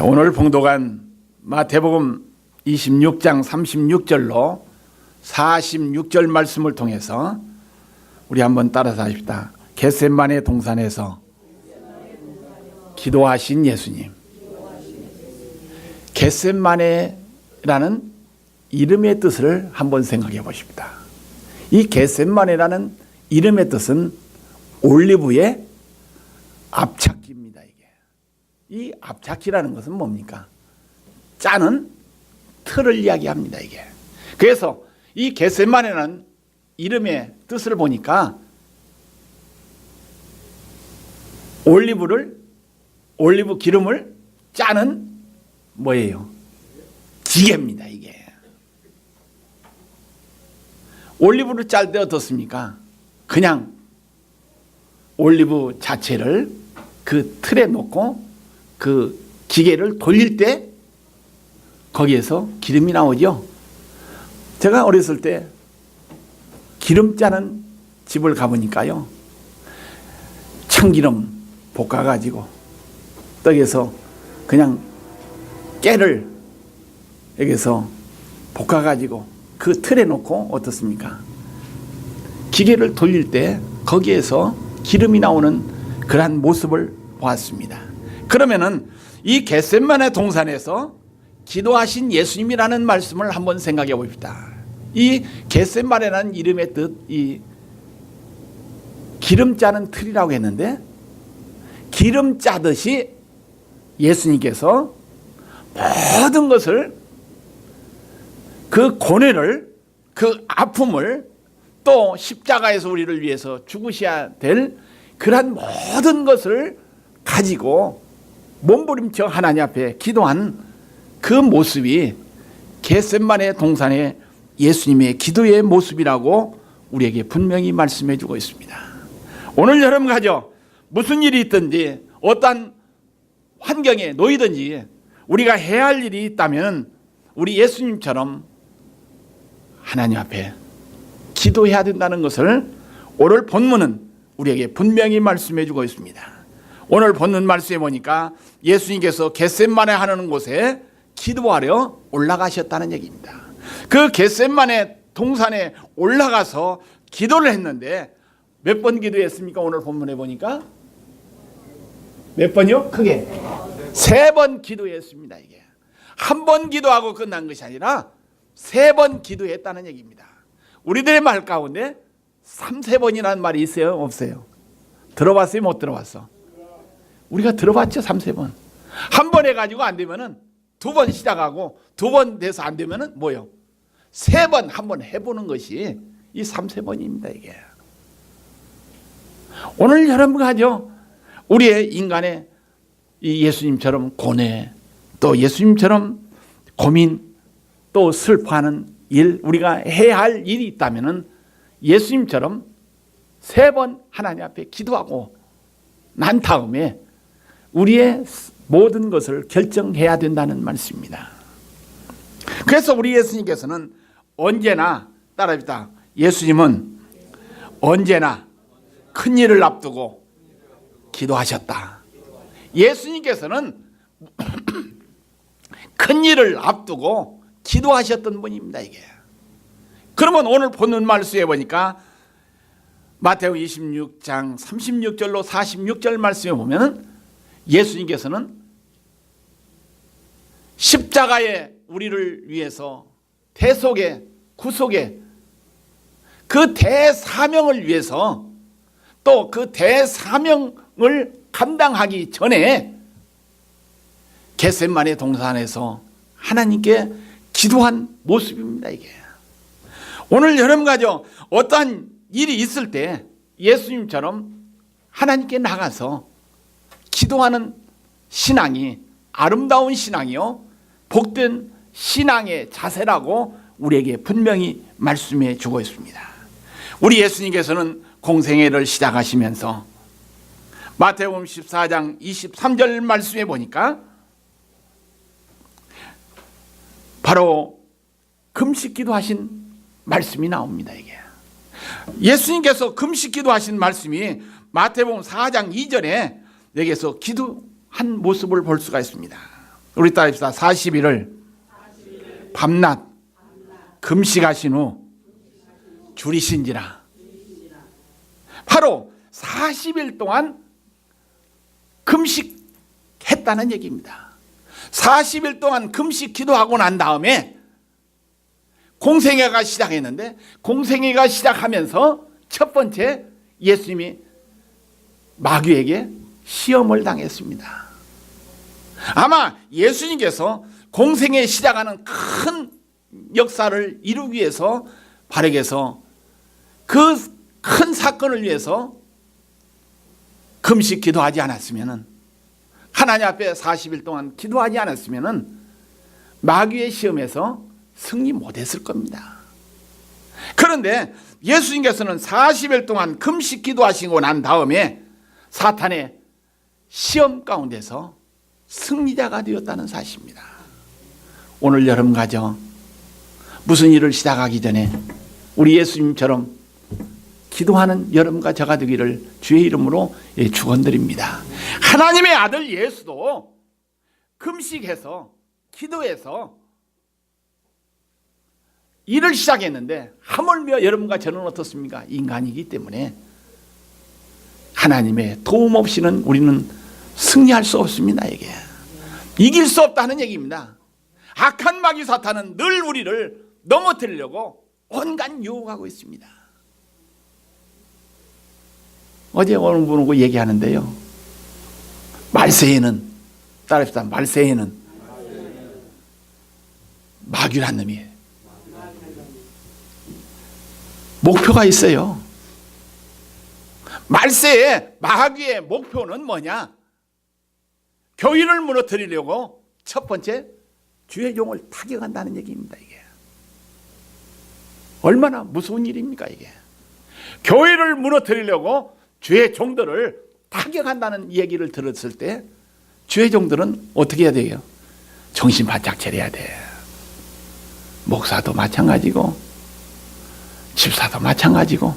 오늘 봉독한 마태복음 26장 36절로 46절 말씀을 통해서 우리 한번 따라서 하십시다. 겟세마네 동산에서 기도하신 예수님. 겟세마네라는 이름의 뜻을 한번 생각해 보십시다. 이 겟세마네라는 이름의 뜻은 올리브의 앞찾기입니다. 이 앞찾기라는 것은 뭡니까? 짜는 틀을 이야기합니다. 이게. 그래서 이 겟세마네라는 이름의 뜻을 보니까 올리브 기름을 짜는 뭐예요? 기계입니다. 이게. 올리브를 짤 때 어떻습니까? 그냥 올리브 자체를 그 틀에 놓고 그 기계를 돌릴 때 거기에서 기름이 나오죠. 제가 어렸을 때 기름 짜는 집을 가보니까요, 참기름 볶아가지고 떡에서 그냥 깨를 여기서 볶아가지고 그 틀에 놓고 어떻습니까? 기계를 돌릴 때 거기에서 기름이 나오는 그러한 모습을 보았습니다. 그러면은 이 겟세마네 동산에서 기도하신 예수님이라는 말씀을 한번 생각해 봅시다. 이 겟세마네라는 이름의 뜻, 이 기름 짜는 틀이라고 했는데, 기름 짜듯이 예수님께서 모든 것을, 그 고뇌를, 그 아픔을, 또 십자가에서 우리를 위해서 죽으셔야 될 그러한 모든 것을 가지고 몸부림쳐 하나님 앞에 기도한 그 모습이 겟세마네 동산의 예수님의 기도의 모습이라고 우리에게 분명히 말씀해 주고 있습니다. 오늘 여러분 가져 무슨 일이 있든지 어떠한 환경에 놓이든지 우리가 해야 할 일이 있다면 우리 예수님처럼 하나님 앞에 기도해야 된다는 것을 오늘 본문은 우리에게 분명히 말씀해 주고 있습니다. 오늘 본문 말씀에 보니까 예수님께서 겟세마네 하는 곳에 기도하려 올라가셨다는 얘기입니다. 그 겟세마네 동산에 올라가서 기도를 했는데 몇 번 기도했습니까? 오늘 본문에 보니까 몇 번이요? 크게 3번 기도했습니다. 이게 한 번 기도하고 끝난 것이 아니라 3번 기도했다는 얘기입니다. 우리들의 말 가운데 3-4번이라는 말이 있어요? 없어요? 들어봤어요? 못 들어봤어? 우리가 들어봤죠? 3-4번. 한 번 해가지고 안 되면은 2번 시작하고 2번 돼서 안 되면은 뭐요? 3번 한번 해보는 것이 이 3-4번입니다. 이게. 오늘 여러분가 하죠. 우리의 인간의 이 예수님처럼 고뇌, 또 예수님처럼 고민, 또 슬퍼하는 일, 우리가 해야 할 일이 있다면은 예수님처럼 3번 하나님 앞에 기도하고 난 다음에 우리의 모든 것을 결정해야 된다는 말씀입니다. 그래서 우리 예수님께서는 언제나 따라합시다. 예수님은 언제나 큰 일을 앞두고 기도하셨다. 예수님께서는 큰 일을 앞두고 기도하셨던 분입니다. 이게. 그러면 오늘 본문 말씀에 보니까 마태복음 26장 36절로 46절 말씀에 보면 예수님께서는 십자가에 우리를 위해서 대속의 구속의 그 대사명을 위해서 또 그 대사명을 감당하기 전에 겟세마네 동산에서 하나님께 기도한 모습입니다. 이게. 오늘 여러분 가져 어떠한 일이 있을 때 예수님처럼 하나님께 나가서 기도하는 신앙이 아름다운 신앙이요, 복된 신앙의 자세라고 우리에게 분명히 말씀해 주고 있습니다. 우리 예수님께서는 공생애를 시작하시면서 마태복음 14장 23절 말씀해 보니까 바로 금식기도 하신 말씀이 나옵니다. 이게. 예수님께서 금식기도 하신 말씀이 마태복음 4장 2절에 여기에서 기도한 모습을 볼 수가 있습니다. 우리 따입시다. 40일을 밤낮 금식하신 후 줄이신지라. 바로 40일 동안 금식했다는 얘기입니다. 40일 동안 금식 기도하고 난 다음에 공생애가 시작했는데, 공생애가 시작하면서 첫 번째 예수님이 마귀에게 시험을 당했습니다. 아마 예수님께서 공생애 시작하는 큰 역사를 이루기 위해서 바르게서 그 큰 사건을 위해서 금식 기도하지 않았으면, 하나님 앞에 40일 동안 기도하지 않았으면 마귀의 시험에서 승리 못했을 겁니다. 그런데 예수님께서는 40일 동안 금식 기도하시고 난 다음에 사탄의 시험 가운데서 승리자가 되었다는 사실입니다. 오늘 여러분 가정 무슨 일을 시작하기 전에 우리 예수님처럼 기도하는 여러분과 저가 되기를 주의 이름으로 축원드립니다. 하나님의 아들 예수도 금식해서 기도해서 일을 시작했는데, 하물며 여러분과 저는 어떻습니까? 인간이기 때문에 하나님의 도움 없이는 우리는 승리할 수 없습니다. 이게 이길 수 없다는 얘기입니다. 악한 마귀 사탄은 늘 우리를 넘어뜨리려고 온갖 유혹하고 있습니다. 어제 어느 분하고 얘기하는데요, 말세에는, 따라합시다. 말세에는 마귀란 놈이 목표가 있어요. 말세에 마귀의 목표는 뭐냐? 교인을 무너뜨리려고 첫 번째 주의 종을 타격한다는 얘기입니다. 이게 얼마나 무서운 일입니까? 이게 교회를 무너뜨리려고 주의 종들을 타격한다는 얘기를 들었을 때 주의 종들은 어떻게 해야 돼요? 정신 바짝 차려야 돼. 목사도 마찬가지고 집사도 마찬가지고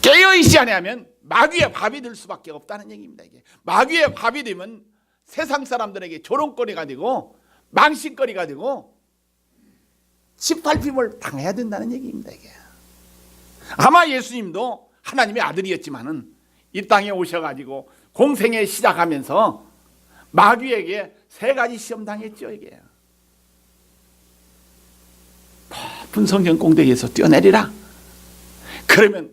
깨어있지 않으면 마귀의 밥이 될 수밖에 없다는 얘기입니다. 이게 마귀의 밥이 되면 세상 사람들에게 조롱거리가 되고 망신거리가 되고 짓밟힘을 당해야 된다는 얘기입니다. 이게 아마 예수님도 하나님의 아들이었지만은 이 땅에 오셔가지고 공생애 시작하면서 마귀에게 3가지 시험 당했죠. 이게 높은 성전 꼭대기에서 뛰어내리라. 그러면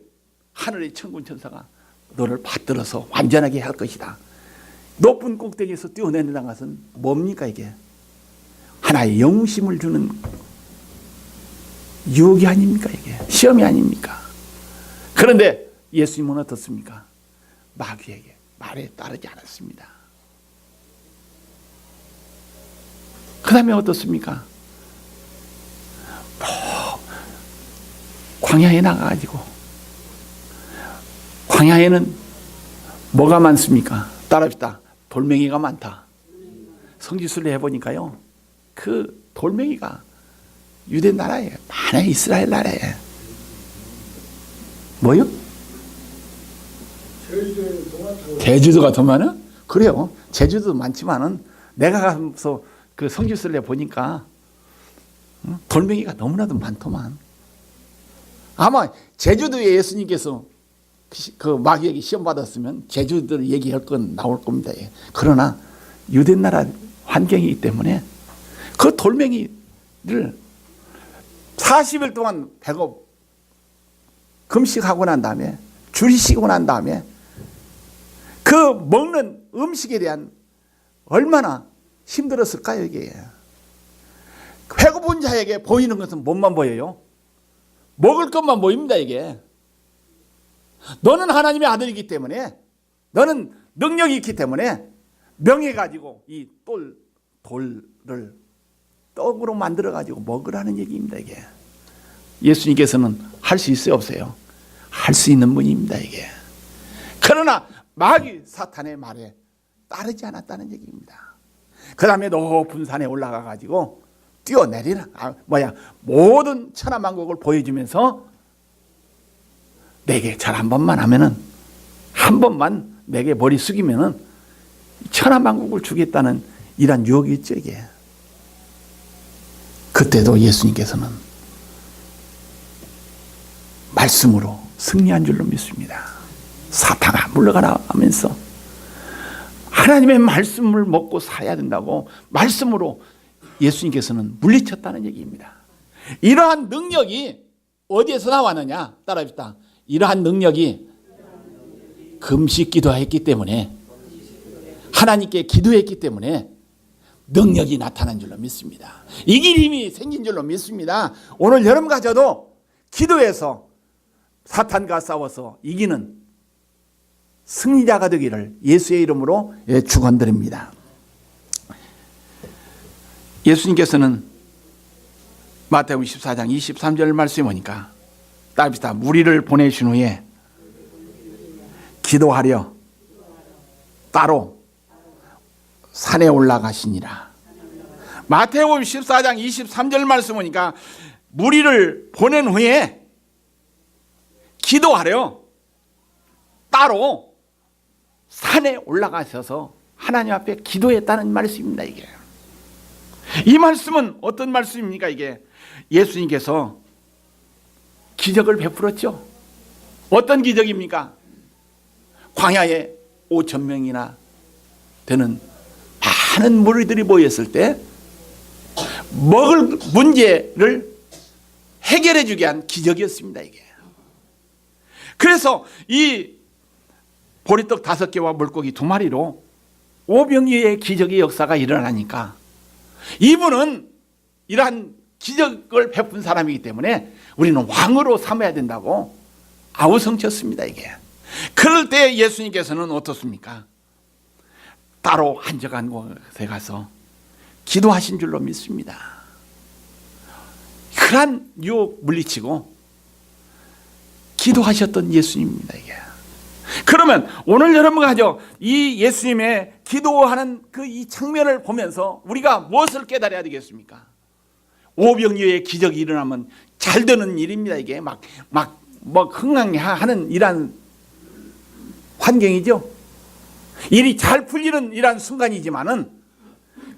하늘의 천군 천사가 너를 받들어서 완전하게 할 것이다. 높은 꼭대기에서 뛰어내리는 것은 뭡니까? 이게 하나의 영심을 주는 유혹이 아닙니까? 이게 시험이 아닙니까? 그런데 예수님은 어떻습니까? 마귀에게 말에 따르지 않았습니다. 그 다음에 어떻습니까? 광야에 나가가지고, 광야에는 뭐가 많습니까? 따라합시다. 돌멩이가 많다. 성지순례 해보니까요, 그 돌멩이가 유대 나라에 많아요. 이스라엘 나라에. 뭐요? 제주도가 더 많아? 그래요. 제주도도 많지만은 내가 가서 그 성지순례 보니까 돌멩이가 너무나도 많더만. 아마 제주도에 예수님께서 그 마귀에게 시험 받았으면 제주도를 얘기할 건 나올 겁니다. 그러나 유대 나라 환경이기 때문에 그 돌멩이를 40일 동안 배고 금식하고 난 다음에 줄이시고 난 다음에 그 먹는 음식에 대한 얼마나 힘들었을까요? 이게 배고픈 자에게 보이는 것은 몸만 보여요. 먹을 것만 보입니다. 이게 너는 하나님의 아들이기 때문에, 너는 능력이 있기 때문에 명예 가지고 이 돌을 떡으로 만들어 가지고 먹으라는 얘기입니다. 이게 예수님께서는 할 수 있어요, 없어요? 할 수 있는 분입니다. 이게 그러나 마귀 사탄의 말에 따르지 않았다는 얘기입니다. 그 다음에 높은 산에 올라가 가지고 뛰어내리라. 모든 천하만국을 보여주면서 내게 잘 한 번만 하면은, 한 번만 내게 머리 숙이면은 천하만국을 주겠다는 이런 유혹이 있죠, 이게. 그때도 예수님께서는 말씀으로 승리한 줄로 믿습니다. 사탄아 물러가라 하면서 하나님의 말씀을 먹고 살아야 된다고 말씀으로 예수님께서는 물리쳤다는 얘기입니다. 이러한 능력이 어디에서 나왔느냐? 따라합시다. 이러한 능력이 금식 기도했기 때문에, 하나님께 기도했기 때문에 능력이 나타난 줄로 믿습니다. 이길 힘이 생긴 줄로 믿습니다. 오늘 여러분과 저도 기도해서 사탄과 싸워서 이기는 승리자가 되기를 예수의 이름으로 축원드립니다. 예수님께서는 마태복음 14장 23절 말씀에 보니까 따릅시다. 무리를 보내신 후에 기도하려 따로 산에 올라가시니라. 마태복음 14장 23절 말씀 보니까 무리를 보낸 후에 기도하려 따로 산에 올라가셔서 하나님 앞에 기도했다는 말씀입니다. 이게 이 말씀은 어떤 말씀입니까? 이게 예수님께서 기적을 베풀었죠. 어떤 기적입니까? 광야에 5천 명이나 되는 많은 무리들이 모였을 때 먹을 문제를 해결해 주게 한 기적이었습니다. 이게 그래서 이 보리떡 5개와 물고기 2마리로 오병이어의 기적의 역사가 일어나니까 이분은 이러한 기적을 베푼 사람이기 때문에 우리는 왕으로 삼아야 된다고 아우성쳤습니다. 이게 그럴 때 예수님께서는 어떻습니까? 따로 한적한 곳에 가서 기도하신 줄로 믿습니다. 그러한 유혹 물리치고 기도하셨던 예수님입니다. 이게 그러면 오늘 여러분과 이 예수님의 기도하는 그 이 장면을 보면서 우리가 무엇을 깨달아야 되겠습니까? 오병이어의 기적이 일어나면 잘 되는 일입니다. 이게 막 흥황하는 이란 환경이죠. 일이 잘 풀리는 이란 순간이지만은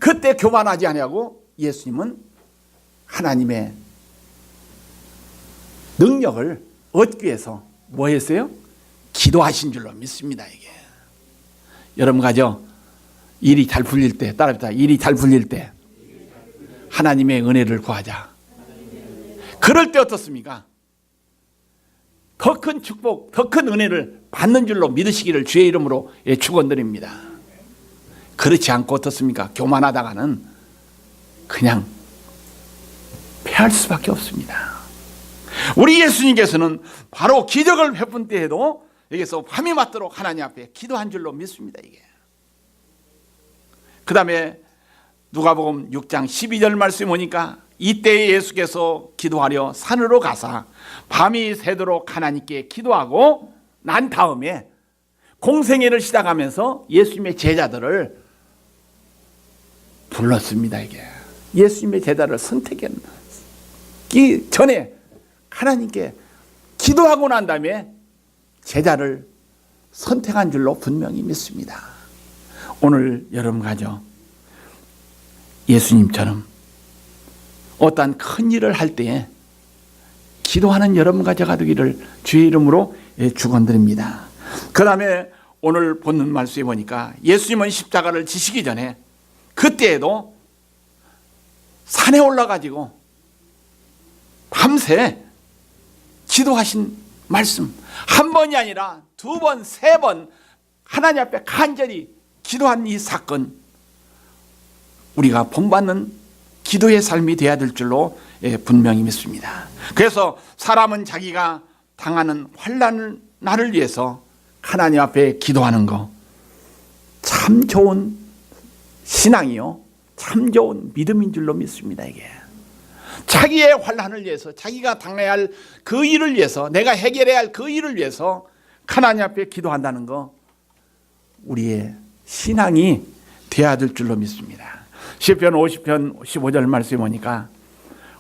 그때 교만하지 아니하고 예수님은 하나님의 능력을 얻기 위해서 뭐 했어요? 기도하신 줄로 믿습니다. 이게 여러분과 일이 잘 풀릴 때 따라합시다. 일이 잘 풀릴 때 하나님의 은혜를 구하자. 그럴 때 어떻습니까? 더 큰 축복, 더 큰 은혜를 받는 줄로 믿으시기를 주의 이름으로 축원드립니다. 그렇지 않고 어떻습니까? 교만하다가는 그냥 패할 수밖에 없습니다. 우리 예수님께서는 바로 기적을 베푼 때에도 여기서 밤이 맞도록 하나님 앞에 기도한 줄로 믿습니다. 이게 그 다음에 누가복음 6장 12절 말씀에 보니까 이때 예수께서 기도하려 산으로 가사 밤이 새도록 하나님께 기도하고 난 다음에 공생애를 시작하면서 예수님의 제자들을 불렀습니다. 이게 예수님의 제자를 선택하기 전에 하나님께 기도하고 난 다음에 제자를 선택한 줄로 분명히 믿습니다. 오늘 여러분과 예수님처럼 어떠한 큰 일을 할 때에 기도하는 여러분과 저가 되기를 주의 이름으로 축원드립니다. 그 다음에 오늘 본문 말씀에 보니까 예수님은 십자가를 지시기 전에 그때에도 산에 올라가지고 밤새 기도하신 말씀 한 번이 아니라 2번, 3번 하나님 앞에 간절히 기도한 이 사건 우리가 본받는 기도의 삶이 되어야 될 줄로 분명히 믿습니다. 그래서 사람은 자기가 당하는 환난을 위해서 하나님 앞에 기도하는 거 참 좋은 신앙이요, 참 좋은 믿음인 줄로 믿습니다. 이게 자기의 환난을 위해서, 자기가 당해야 할 그 일을 위해서, 내가 해결해야 할 그 일을 위해서 하나님 앞에 기도한다는 거 우리의 신앙이 되어야 될 줄로 믿습니다. 시편 50편 15절 말씀에 보니까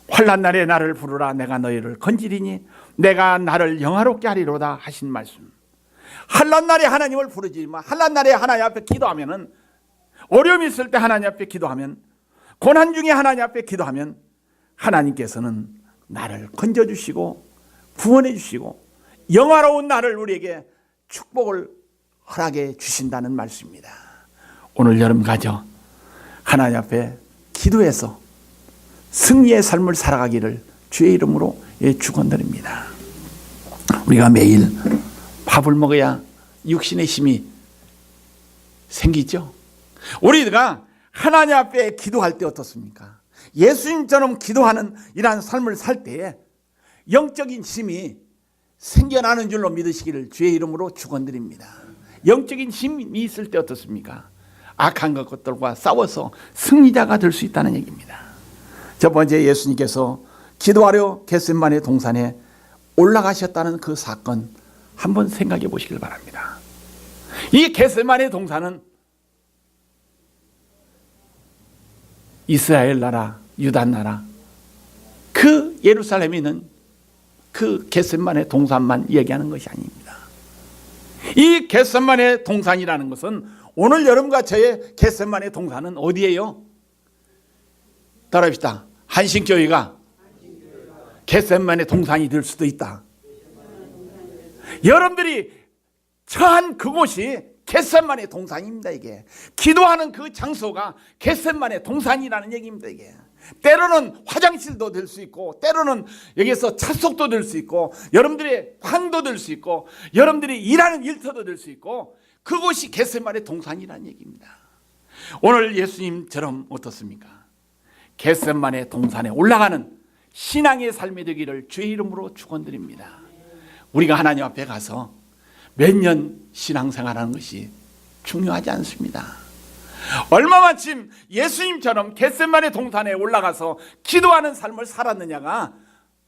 환난 날에 나를 부르라 내가 너희를 건지리니 내가 나를 영화롭게 하리로다 하신 말씀. 환난 날에 하나님을 부르지만 환난 날에 하나님 앞에 기도하면은 어려움이 있을 때 하나님 앞에 기도하면, 고난 중에 하나님 앞에 기도하면 하나님께서는 나를 건져주시고 구원해 주시고 영화로운 날을 우리에게 축복을 허락해 주신다는 말씀입니다. 오늘 여름 가져 하나님 앞에 기도해서 승리의 삶을 살아가기를 주의 이름으로 축원드립니다. 우리가 매일 밥을 먹어야 육신의 힘이 생기죠. 우리가 하나님 앞에 기도할 때 어떻습니까? 예수님처럼 기도하는 이러한 삶을 살 때에 영적인 힘이 생겨나는 줄로 믿으시기를 주의 이름으로 축원드립니다. 영적인 힘이 있을 때 어떻습니까? 악한 것들과 싸워서 승리자가 될 수 있다는 얘기입니다. 첫 번째, 예수님께서 기도하려 겟세마네 동산에 올라가셨다는 그 사건 한번 생각해 보시길 바랍니다. 이 겟세마네 동산은 이스라엘 나라, 유다 나라, 그 예루살렘에 있는 그 겟세마네 동산만 얘기하는 것이 아닙니다. 이 겟세마네 동산이라는 것은 오늘 여러분과 저의 겟세마네 동산은 어디예요? 따라합시다. 한신교회가 겟세마네 동산이 될 수도 있다. 여러분들이 처한 그곳이 겟세마네 동산입니다. 이게 기도하는 그 장소가 겟세마네 동산이라는 얘기입니다. 이게 때로는 화장실도 될 수 있고, 때로는 여기서 찻속도 될 수 있고, 여러분들의 방도 될 수 있고, 여러분들이 일하는 일터도 될 수 있고, 그곳이 겟세마네 동산이라는 얘기입니다. 오늘 예수님처럼 어떻습니까? 겟세마네 동산에 올라가는 신앙의 삶이 되기를 주의 이름으로 축원드립니다. 우리가 하나님 앞에 가서 몇 년 신앙생활하는 것이 중요하지 않습니다. 얼마만큼 예수님처럼 겟세마네 동산에 올라가서 기도하는 삶을 살았느냐가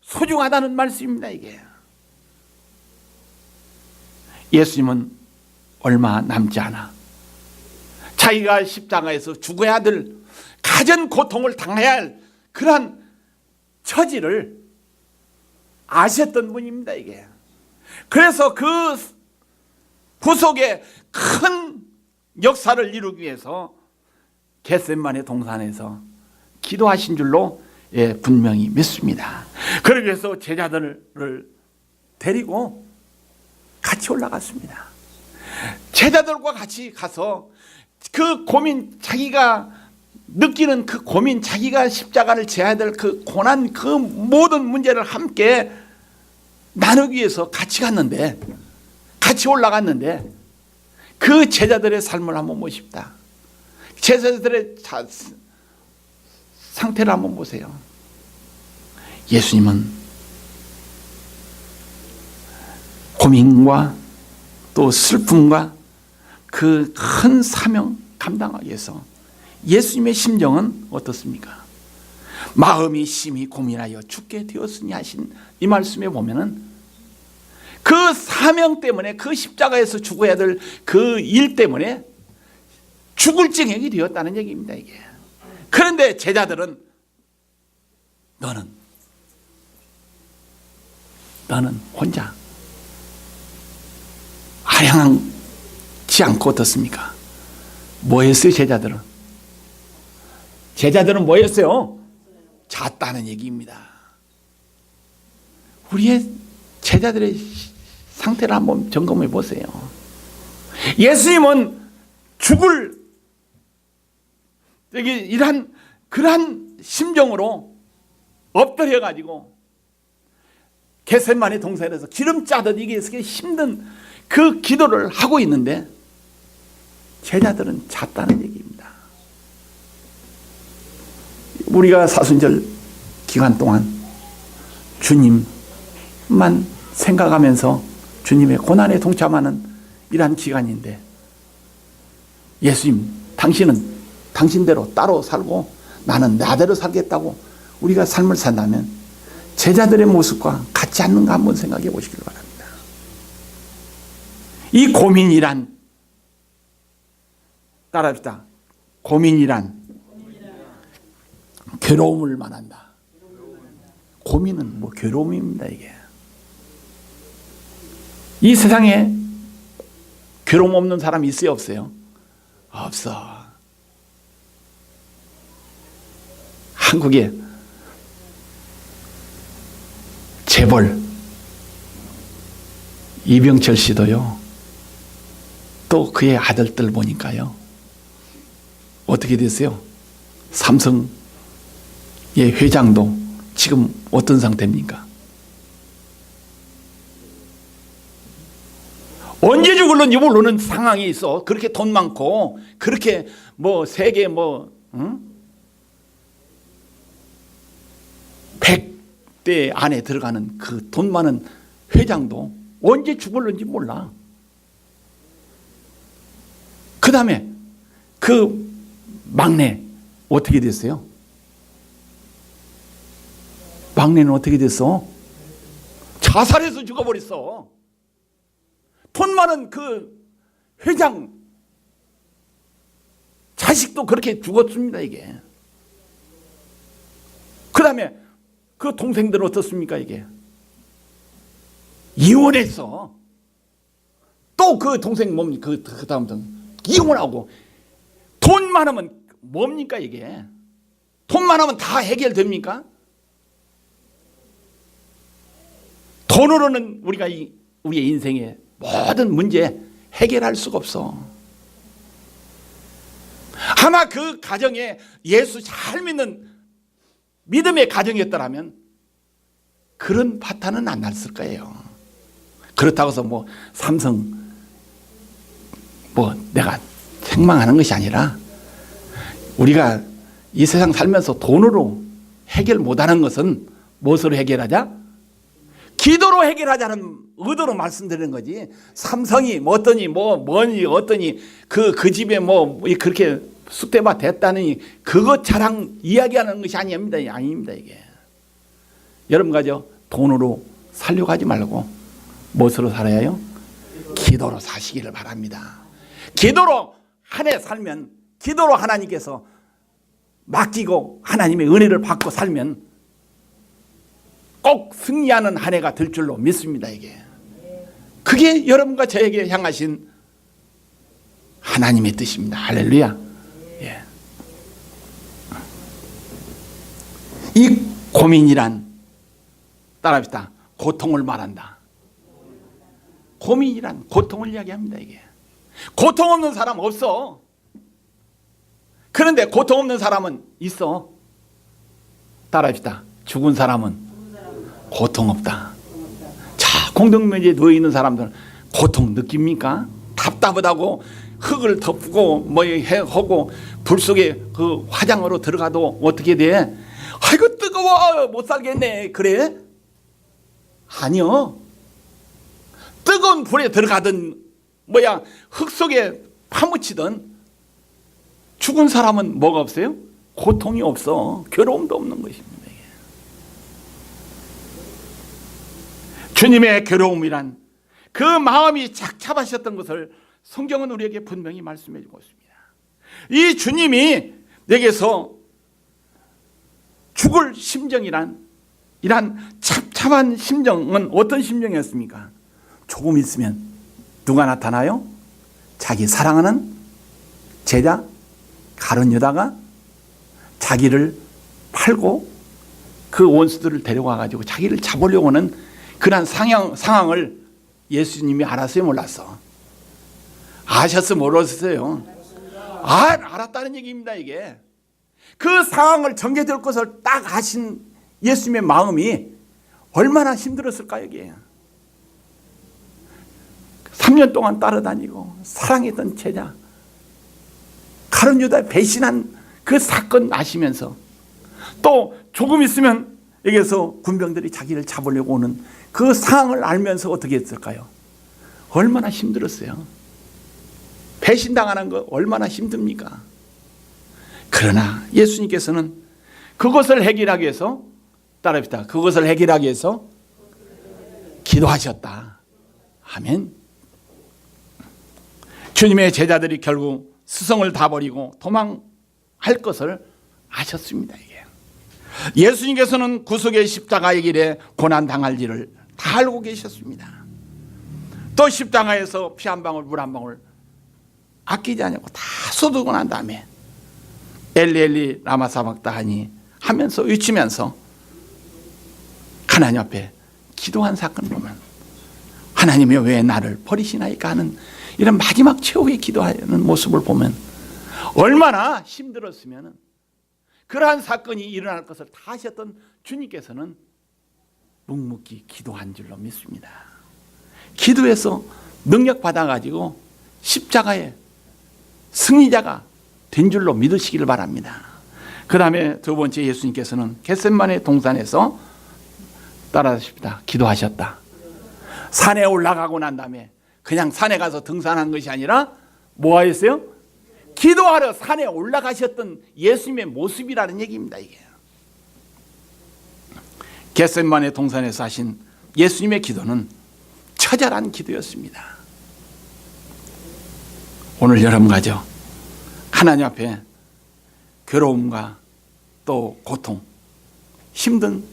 소중하다는 말씀입니다. 이게 예수님은 얼마 남지 않아 자기가 십자가에서 죽어야 될 가전 고통을 당해야 할 그러한 처지를 아셨던 분입니다. 이게 그래서 그 부속의 큰 역사를 이루기 위해서 겟세마네 동산에서 기도하신 줄로 분명히 믿습니다. 그러기 위해서 제자들을 데리고 같이 올라갔습니다. 제자들과 같이 가서 그 고민, 자기가 느끼는 그 고민, 자기가 십자가를 져야 될 그 고난, 그 모든 문제를 함께 나누기 위해서 같이 갔는데, 같이 올라갔는데 그 제자들의 삶을 한번 보십시다. 제자들의 상태를 한번 보세요. 예수님은 고민과 또 슬픔과 그 큰 사명 감당하기 위해서 예수님의 심정은 어떻습니까? 마음이 심히 고민하여 죽게 되었으니 하신 이 말씀에 보면은 그 사명 때문에, 그 십자가에서 죽어야 될 그 일 때문에 죽을 지경이 되었다는 얘기입니다. 이게. 그런데 제자들은 너는 혼자 아량하지 않고 어떻습니까? 뭐였어요? 제자들은 뭐였어요? 잤다는 얘기입니다. 우리의 제자들의 상태를 한번 점검해 보세요. 예수님은 죽을 그러한 심정으로 엎드려 가지고 겟세마네 동산에서 기름 짜듯 이게 힘든 그 기도를 하고 있는데 제자들은 잤다는 얘기입니다. 우리가 사순절 기간 동안 주님만 생각하면서 주님의 고난에 동참하는 이러한 기간인데, 예수님, 당신은 당신대로 따로 살고 나는 나대로 살겠다고 우리가 삶을 산다면 제자들의 모습과 같지 않는가 한번 생각해 보시길 바랍니다. 이 고민이란, 따라합시다. 고민이란 괴로움을 말한다. 고민은 뭐 괴로움입니다. 이게 이 세상에 괴로움 없는 사람이 있어요, 없어요? 없어. 한국의 재벌 이병철 씨도요, 또 그의 아들들 보니까요, 어떻게 됐어요? 삼성의 회장도 지금 어떤 상태입니까? 언제 죽을런지 모르는 상황에 있어. 그렇게 돈 많고, 그렇게 뭐 세계 뭐 100대 안에 들어가는 그 돈 많은 회장도 언제 죽을런지 몰라. 그 다음에 그 막내 어떻게 됐어요? 막내는 어떻게 됐어? 자살해서 죽어버렸어. 돈 많은 그 회장 자식도 그렇게 죽었습니다, 이게. 그 다음에 그 동생들은 어떻습니까, 이게? 이혼했어. 또 그 동생 뭡니까? 그 다음 이혼하고. 돈 많으면 뭡니까, 이게? 돈 많으면 다 해결됩니까? 돈으로는 우리가 우리의 인생의 모든 문제 해결할 수가 없어. 아마 그 가정에 예수 잘 믿는 믿음의 가정이었더라면 그런 파탄은 안 났을 거예요. 그렇다고 해서 뭐 삼성 뭐 내가 책망하는 것이 아니라, 우리가 이 세상 살면서 돈으로 해결 못하는 것은 무엇으로 해결하자? 기도로 해결하자는 의도로 말씀드리는 거지. 삼성이 뭐 어떠니 뭐니 어떠니 그 집에 뭐 그렇게 쑥대밭 됐다니 그것 자랑 이야기하는 것이 아닙니다. 아닙니다, 이게. 여러분 가죠. 돈으로 살려고 하지 말고 무엇으로 살아야 해요? 기도로 사시기를 바랍니다. 기도로 한 해 살면, 기도로 하나님께서 맡기고 하나님의 은혜를 받고 살면 꼭 승리하는 한 해가 될 줄로 믿습니다, 이게. 그게 여러분과 저에게 향하신 하나님의 뜻입니다. 할렐루야. 예. 이 고민이란, 따라합시다, 고통을 말한다. 고민이란 고통을 이야기합니다, 이게. 고통 없는 사람 없어. 그런데 고통 없는 사람은 있어. 따라합시다. 죽은 사람은 고통 없다. 자, 공동묘지에 누워있는 사람들은 고통 느낍니까? 답답하다고 흙을 덮고 뭐 하고 불 속에 그 화장으로 들어가도 어떻게 돼? 아이고 뜨거워 못 살겠네. 그래? 아니요. 뜨거운 불에 들어가든 흙 속에 파묻히든 죽은 사람은 뭐가 없어요? 고통이 없어. 괴로움도 없는 것입니다. 주님의 괴로움이란 그 마음이 착잡하셨던 것을 성경은 우리에게 분명히 말씀해 주고 있습니다. 이 주님이 내게서 죽을 심정이란, 이란 참참한 심정은 어떤 심정이었습니까? 조금 있으면 누가 나타나요? 자기 사랑하는 제자 가룟 유다가 자기를 팔고 그 원수들을 데려와 가지고 자기를 잡으려고 하는 그런 상황을 예수님이 알았어요, 몰랐어? 아셨어, 모르셨어요? 알았다는 얘기입니다, 이게. 그 상황을 전개될 것을 딱 아신 예수님의 마음이 얼마나 힘들었을까요, 이게. 3년 동안 따라다니고 사랑했던 제자 가룟 유다 배신한 그 사건 아시면서 또 조금 있으면 여기서 군병들이 자기를 잡으려고 오는 그 상황을 알면서 어떻게 했을까요? 얼마나 힘들었어요. 배신당하는 거 얼마나 힘듭니까? 그러나 예수님께서는 그것을 해결하기 위해서, 따라합시다, 그것을 해결하기 위해서 기도하셨다. 아멘. 주님의 제자들이 결국 스승을 다 버리고 도망할 것을 아셨습니다. 이게. 예수님께서는 구속의 십자가의 길에 고난당할 일을 다 알고 계셨습니다. 또 십자가에서 피 한 방울 물 한 방울 아끼지 않고 다 쏟고 난 다음에 엘리 엘리 라마 사박다하니 하면서 외치면서 하나님 앞에 기도한 사건을 보면 하나님이 왜 나를 버리시나이까 하는 이런 마지막 최후의 기도하는 모습을 보면 얼마나 힘들었으면 그러한 사건이 일어날 것을 다 아셨던 주님께서는 묵묵히 기도한 줄로 믿습니다. 기도해서 능력 받아가지고 십자가의 승리자가 된 줄로 믿으시기를 바랍니다. 그 다음에 두 번째, 예수님께서는 겟세마네 동산에서 따라하십니다. 기도하셨다. 산에 올라가고 난 다음에 그냥 산에 가서 등산한 것이 아니라 뭐 하셨어요? 기도하러 산에 올라가셨던 예수님의 모습이라는 얘기입니다. 이게 겟세마네 동산에서 하신 예수님의 기도는 처절한 기도였습니다. 오늘 여러분 가죠. 하나님 앞에 괴로움과 또 고통, 힘든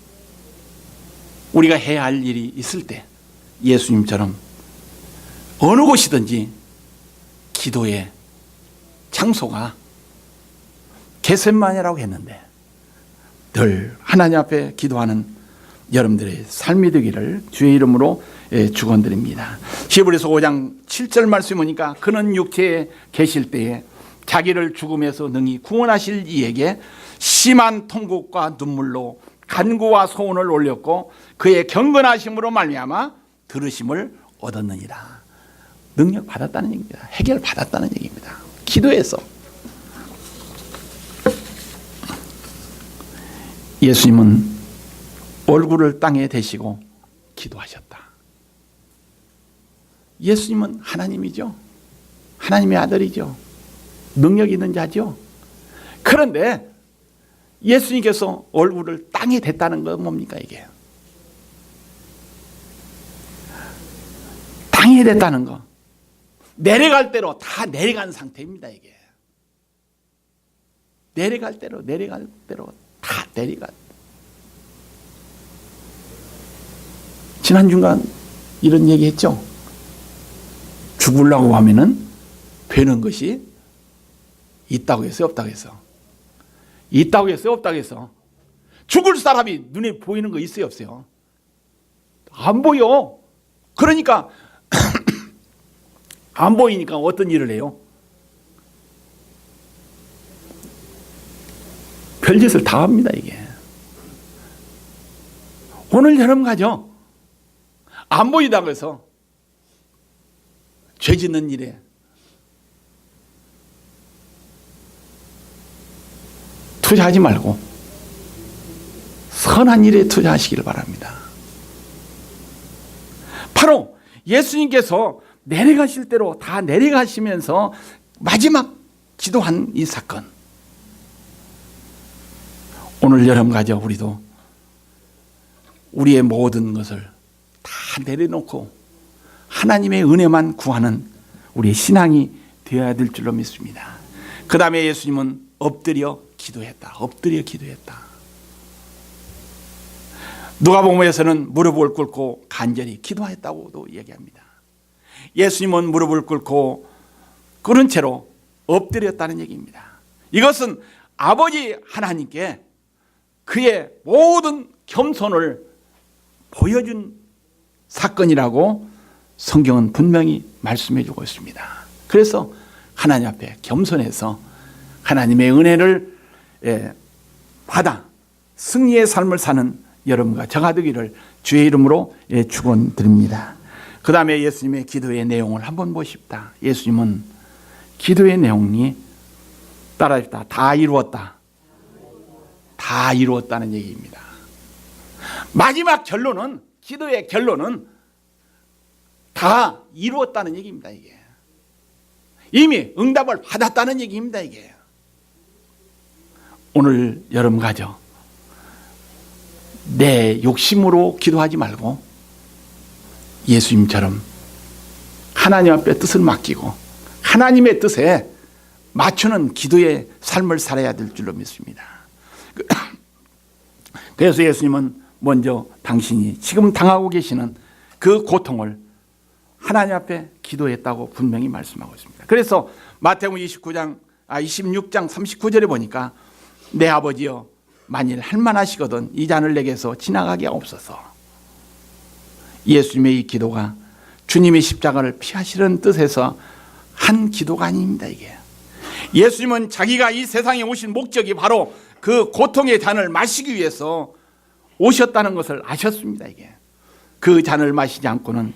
우리가 해야 할 일이 있을 때 예수님처럼 어느 곳이든지 기도의 장소가 겟세마네라고 했는데 늘 하나님 앞에 기도하는 여러분들의 삶이 되기를 주의 이름으로 축원드립니다. 히브리서 5장 7절 말씀 보니까 그는 육체에 계실 때에 자기를 죽음에서 능히 구원하실 이에게 심한 통곡과 눈물로 간구와 소원을 올렸고 그의 경건하심으로 말미암아 들으심을 얻었느니라. 능력 받았다는 얘기입니다. 해결 받았다는 얘기입니다. 기도해서 예수님은 얼굴을 땅에 대시고 기도하셨다. 예수님은 하나님이죠. 하나님의 아들이죠. 능력 있는 자죠. 그런데 예수님께서 얼굴을 땅에 댔다는 건 뭡니까 이게? 땅에 댔다는 거. 내려갈 대로 다 내려간 상태입니다 이게. 내려갈 대로 다 내려간. 지난 중간 이런 얘기 했죠. 죽으려고 하면은 되는 것이 있다고 했어요, 없다고 했어? 있다고 했어요, 없다고 했어? 죽을 사람이 눈에 보이는 거 있어요, 없어요? 안 보여. 그러니까 안 보이니까 어떤 일을 해요? 별짓을 다 합니다 이게. 오늘 여러분 가죠. 안 보이다고 해서 죄 짓는 일에 투자하지 말고 선한 일에 투자하시기를 바랍니다. 바로 예수님께서 내려가실 대로 다 내려가시면서 마지막 기도한 이 사건. 오늘 여러분 가죠. 우리도 우리의 모든 것을 다 내려놓고 하나님의 은혜만 구하는 우리의 신앙이 되어야 될 줄로 믿습니다. 그 다음에 예수님은 엎드려 기도했다. 엎드려 기도했다. 누가복음에서는 무릎을 꿇고 간절히 기도했다고도 얘기합니다. 예수님은 무릎을 꿇고 꿇은 채로 엎드렸다는 얘기입니다. 이것은 아버지 하나님께 그의 모든 겸손을 보여준 사건이라고 성경은 분명히 말씀해 주고 있습니다. 그래서 하나님 앞에 겸손해서 하나님의 은혜를 받아 승리의 삶을 사는 여러분과 저가 되기를 주의 이름으로 축원드립니다. 그 다음에 예수님의 기도의 내용을 한번 보십시다. 예수님은 기도의 내용이 따라합시다. 다 이루었다. 다 이루었다는 얘기입니다. 마지막 결론은, 기도의 결론은 다 이루었다는 얘기입니다. 이게 이미 응답을 받았다는 얘기입니다. 이게 오늘 여러분 가죠. 내 욕심으로 기도하지 말고 예수님처럼 하나님 앞에 뜻을 맡기고 하나님의 뜻에 맞추는 기도의 삶을 살아야 될 줄로 믿습니다. 그래서 예수님은 먼저 당신이 지금 당하고 계시는 그 고통을 하나님 앞에 기도했다고 분명히 말씀하고 있습니다. 그래서 마태복음 26장 39절에 보니까 내 아버지여 만일 할만하시거든 이 잔을 내게서 지나가게 하옵소서. 예수님의 이 기도가 주님이 십자가를 피하시는 뜻에서 한 기도가 아닙니다. 이게 예수님은 자기가 이 세상에 오신 목적이 바로 그 고통의 잔을 마시기 위해서 오셨다는 것을 아셨습니다. 이게 그 잔을 마시지 않고는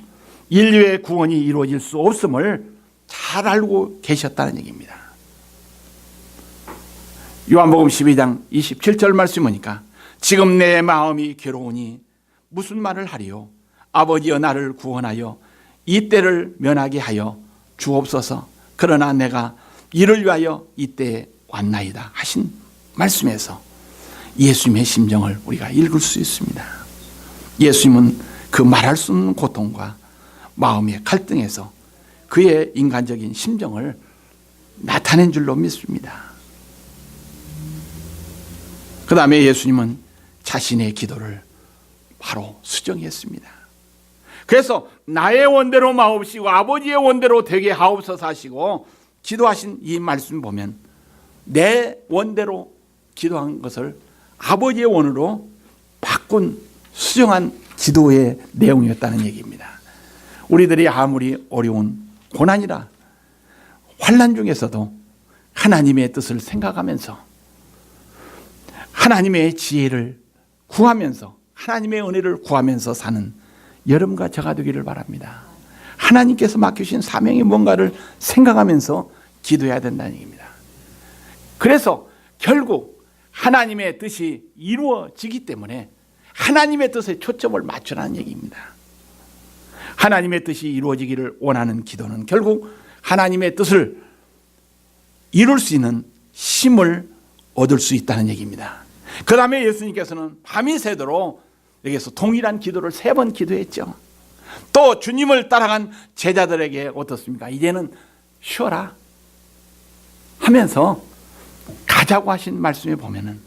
인류의 구원이 이루어질 수 없음을 잘 알고 계셨다는 얘기입니다. 요한복음 12장 27절 말씀 보니까 지금 내 마음이 괴로우니 무슨 말을 하리요? 아버지여 나를 구원하여 이 때를 면하게 하여 주옵소서. 그러나 내가 이를 위하여 이때에 왔나이다 하신 말씀에서 예수님의 심정을 우리가 읽을 수 있습니다. 예수님은 그 말할 수 없는 고통과 마음의 갈등에서 그의 인간적인 심정을 나타낸 줄로 믿습니다. 그 다음에 예수님은 자신의 기도를 바로 수정했습니다. 그래서 나의 원대로 마옵시고 아버지의 원대로 되게 하옵소서 하시고 기도하신 이 말씀 보면 내 원대로 기도한 것을 아버지의 원으로 바꾼 수정한 기도의 내용이었다는 얘기입니다. 우리들이 아무리 어려운 고난이라 환난 중에서도 하나님의 뜻을 생각하면서 하나님의 지혜를 구하면서 하나님의 은혜를 구하면서 사는 여러분과 저가 되기를 바랍니다. 하나님께서 맡기신 사명이 뭔가를 생각하면서 기도해야 된다는 얘기입니다. 그래서 결국 하나님의 뜻이 이루어지기 때문에 하나님의 뜻에 초점을 맞추라는 얘기입니다. 하나님의 뜻이 이루어지기를 원하는 기도는 결국 하나님의 뜻을 이룰 수 있는 힘을 얻을 수 있다는 얘기입니다. 그 다음에 예수님께서는 밤이 새도록 여기서 동일한 기도를 3번 기도했죠. 또 주님을 따라간 제자들에게 어떻습니까? 이제는 쉬어라 하면서 가자고 하신 말씀에 보면은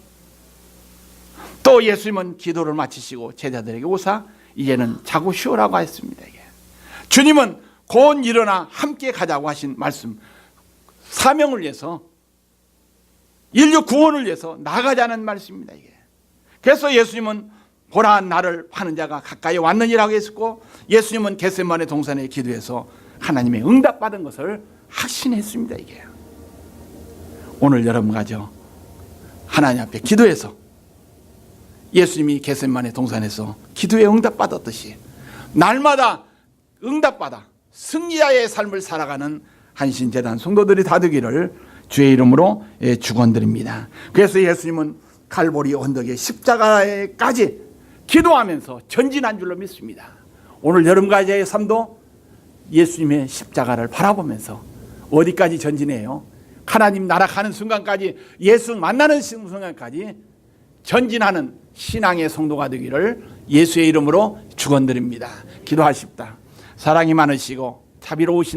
또 예수님은 기도를 마치시고 제자들에게 오사 이제는 자고 쉬어라고 했습니다. 주님은 곧 일어나 함께 가자고 하신 말씀, 사명을 위해서 인류 구원을 위해서 나가자는 말씀입니다. 이게. 그래서 예수님은 보라 나를 파는 자가 가까이 왔느니라고 했고 예수님은 겟세마네 동산에 기도해서 하나님의 응답받은 것을 확신했습니다. 이게. 오늘 여러분과죠 하나님 앞에 기도해서 예수님이 겟세마네 동산에서 기도에 응답받았듯이 날마다 응답받아 승리자의 삶을 살아가는 한신재단 성도들이 다 되기를 주의 이름으로 축원드립니다. 그래서 예수님은 갈보리 언덕의 십자가에까지 기도하면서 전진한 줄로 믿습니다. 오늘 여러분과 저의 삶도 예수님의 십자가를 바라보면서 어디까지 전진해요? 하나님 나라 가는 순간까지 예수 만나는 순간까지 전진하는 신앙의 성도가 되기를 예수의 이름으로 축원드립니다. 기도하십다. 사랑이 많으시고 자비로우신